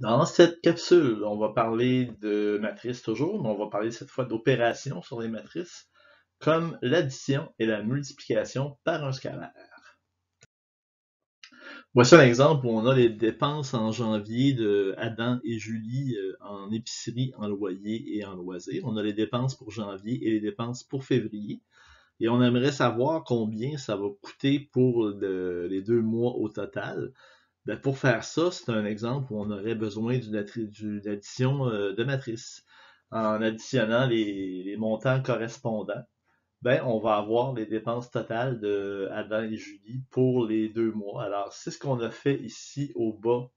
Dans cette capsule, on va parler de matrices toujours, mais on va parler cette fois d'opérations sur les matrices, comme l'addition et la multiplication par un scalaire. Voici un exemple où on a les dépenses en janvier de Adam et Julie en épicerie, en loyer et en loisirs. On a les dépenses pour janvier et les dépenses pour février. Et on aimerait savoir combien ça va coûter pour les 2 mois au total. Ben, pour faire ça, c'est un exemple où on aurait besoin d'une addition de matrice. En additionnant les montants correspondants, ben, on va avoir les dépenses totales de Adam et Julie pour les 2 mois. Alors, c'est ce qu'on a fait ici au bas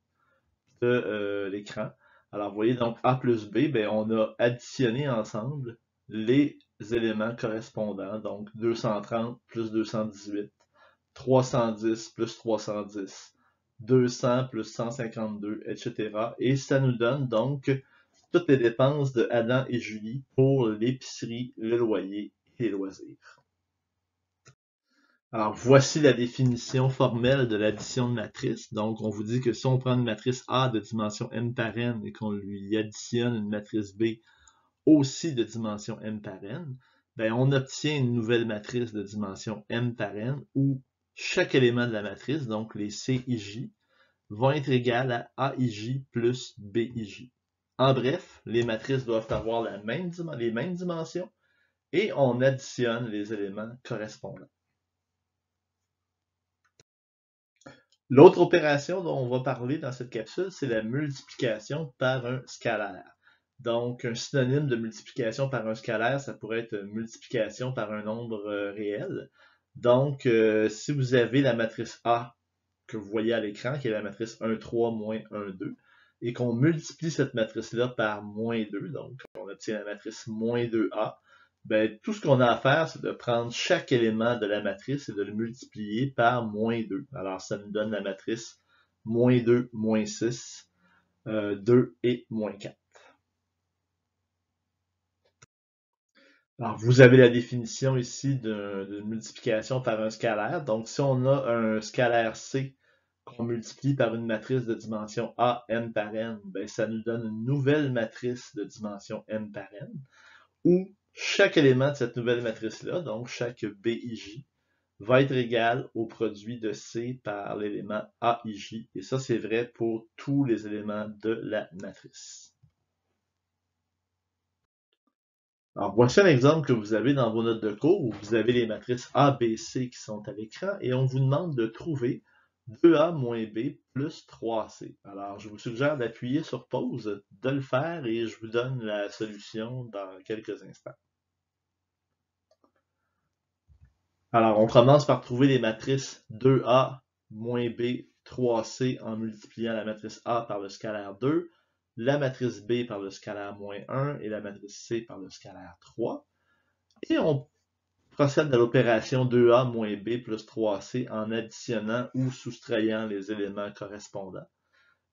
de l'écran. Alors, vous voyez, donc A plus B, ben, on a additionné ensemble les éléments correspondants. Donc, 230 plus 218, 310 plus 310, 200 plus 152, etc. Et ça nous donne donc toutes les dépenses de Adam et Julie pour l'épicerie, le loyer et les loisirs. Alors, voici la définition formelle de l'addition de matrice. Donc, on vous dit que si on prend une matrice A de dimension m par n et qu'on lui additionne une matrice B aussi de dimension m par n, ben, on obtient une nouvelle matrice de dimension m par n où chaque élément de la matrice, donc les CIJ, vont être égal à AIJ plus BIJ. En bref, les matrices doivent avoir les mêmes dimensions et on additionne les éléments correspondants. L'autre opération dont on va parler dans cette capsule, c'est la multiplication par un scalaire. Donc, un synonyme de multiplication par un scalaire, ça pourrait être multiplication par un nombre réel. Donc, si vous avez la matrice A que vous voyez à l'écran, qui est la matrice 1, 3 moins 1, 2, et qu'on multiplie cette matrice-là par moins 2, donc on obtient la matrice moins 2A, ben, tout ce qu'on a à faire, c'est de prendre chaque élément de la matrice et de le multiplier par moins 2. Alors, ça nous donne la matrice moins 2, moins 6, 2 et moins 4. Alors, vous avez la définition ici de multiplication par un scalaire. Donc, si on a un scalaire C qu'on multiplie par une matrice de dimension A, n par n, ben, ça nous donne une nouvelle matrice de dimension m par n, où chaque élément de cette nouvelle matrice-là, donc chaque BIJ, va être égal au produit de C par l'élément AIJ. Et ça, c'est vrai pour tous les éléments de la matrice. Alors, voici un exemple que vous avez dans vos notes de cours où vous avez les matrices A, B, C qui sont à l'écran et on vous demande de trouver 2A moins B plus 3C. Alors, je vous suggère d'appuyer sur pause, de le faire et je vous donne la solution dans quelques instants. Alors, on commence par trouver les matrices 2A moins B 3C en multipliant la matrice A par le scalaire 2, la matrice B par le scalaire moins 1 et la matrice C par le scalaire 3. Et on procède à l'opération 2A moins B plus 3C en additionnant ou soustrayant les éléments correspondants.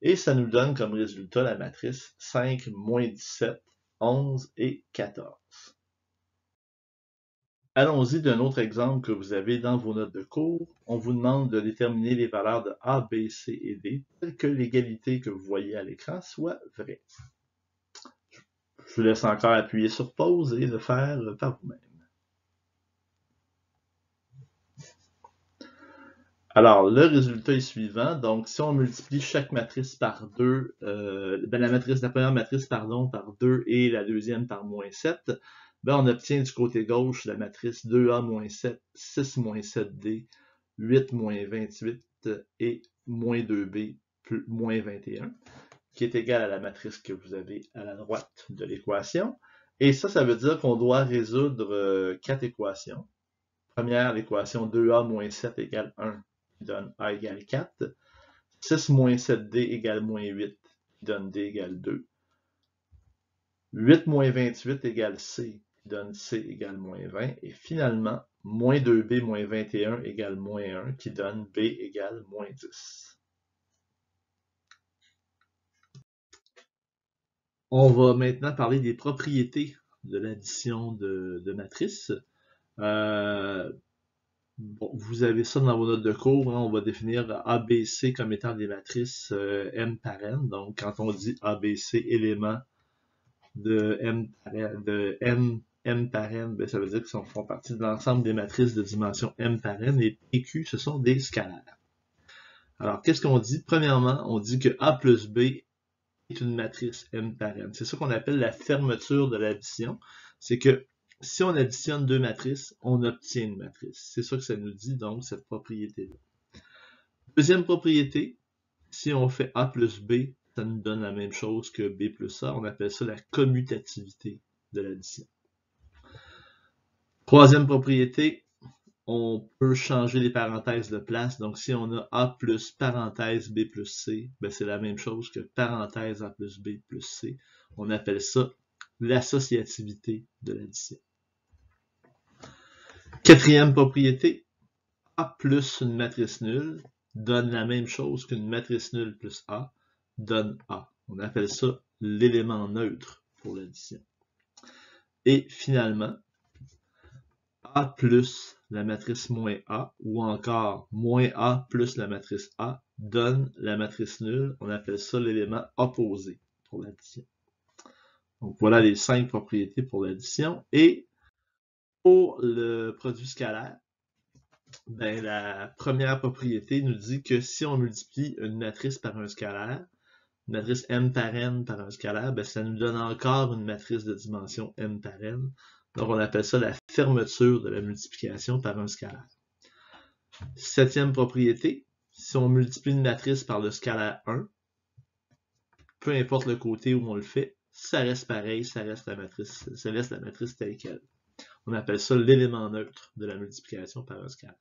Et ça nous donne comme résultat la matrice 5, moins 17, 11 et 14. Allons-y d'un autre exemple que vous avez dans vos notes de cours. On vous demande de déterminer les valeurs de A, B, C et D, telles que l'égalité que vous voyez à l'écran soit vraie. Je vous laisse encore appuyer sur pause et le faire par vous-même. Alors, le résultat est suivant. Donc, si on multiplie chaque matrice par 2, la première matrice par 2 et la deuxième par moins 7, ben, on obtient du côté gauche la matrice 2A moins 7, 6 moins 7D, 8 moins 28 et moins 2B plus moins 21, qui est égal à la matrice que vous avez à la droite de l'équation. Et ça veut dire qu'on doit résoudre 4 équations. Première, l'équation 2A moins 7 égale 1, qui donne A égale 4. 6 moins 7D égale moins 8, qui donne D égale 2. 8 moins 28 égale C, qui donne C égale moins 20. Et finalement, moins 2B moins 21 égale moins 1, qui donne B égale moins 10. On va maintenant parler des propriétés de l'addition de matrices. Bon, vous avez ça dans vos notes de cours, hein. On va définir ABC comme étant des matrices M par N. Donc, quand on dit ABC éléments de M par N, ben, ça veut dire qu'ils font partie de l'ensemble des matrices de dimension M par N, et PQ, ce sont des scalaires. Alors, qu'est-ce qu'on dit? Premièrement, on dit que A plus B est une matrice M par N. C'est ça qu'on appelle la fermeture de l'addition. C'est que si on additionne deux matrices, on obtient une matrice. C'est ça que ça nous dit, donc, cette propriété-là. Deuxième propriété, si on fait A plus B, ça nous donne la même chose que B plus A. On appelle ça la commutativité de l'addition. Troisième propriété, on peut changer les parenthèses de place. Donc, si on a A plus parenthèse B plus C, ben c'est la même chose que parenthèse A plus B plus C. On appelle ça l'associativité de l'addition. Quatrième propriété, A plus une matrice nulle donne la même chose qu'une matrice nulle plus A donne A. On appelle ça l'élément neutre pour l'addition. Et finalement, A plus la matrice moins A ou encore moins A plus la matrice A donne la matrice nulle. On appelle ça l'élément opposé pour l'addition. Donc voilà les 5 propriétés pour l'addition. Et pour le produit scalaire, ben, la première propriété nous dit que si on multiplie une matrice par un scalaire, une matrice M par N par un scalaire, ben, ça nous donne encore une matrice de dimension M par N. Donc on appelle ça la fermeture de la multiplication par un scalaire. Septième propriété, si on multiplie une matrice par le scalaire 1, peu importe le côté où on le fait, ça reste pareil, ça laisse la matrice telle quelle. On appelle ça l'élément neutre de la multiplication par un scalaire.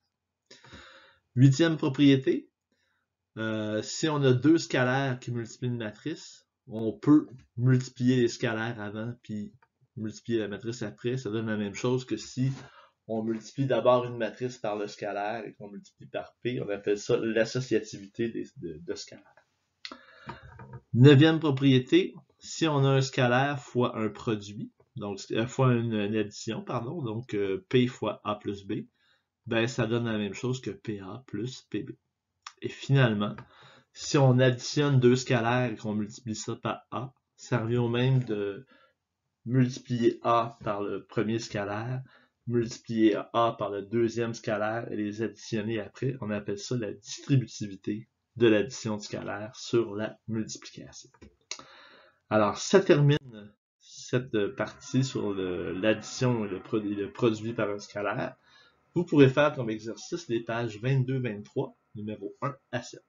Huitième propriété, si on a deux scalaires qui multiplient une matrice, on peut multiplier les scalaires avant puis multiplier la matrice après. Ça donne la même chose que si on multiplie d'abord une matrice par le scalaire et qu'on multiplie par P. On appelle ça l'associativité de scalaires. Neuvième propriété, si on a un scalaire fois un produit, donc fois une addition, pardon, donc P fois A plus B, ben ça donne la même chose que PA plus PB. Et finalement, si on additionne deux scalaires et qu'on multiplie ça par A, ça revient au même de multiplier A par le premier scalaire, multiplier A par le deuxième scalaire et les additionner après. On appelle ça la distributivité de l'addition de scalaires sur la multiplication. Alors, ça termine cette partie sur l'addition et le produit par un scalaire. Vous pourrez faire comme exercice les pages 22-23, numéro 1 à 7.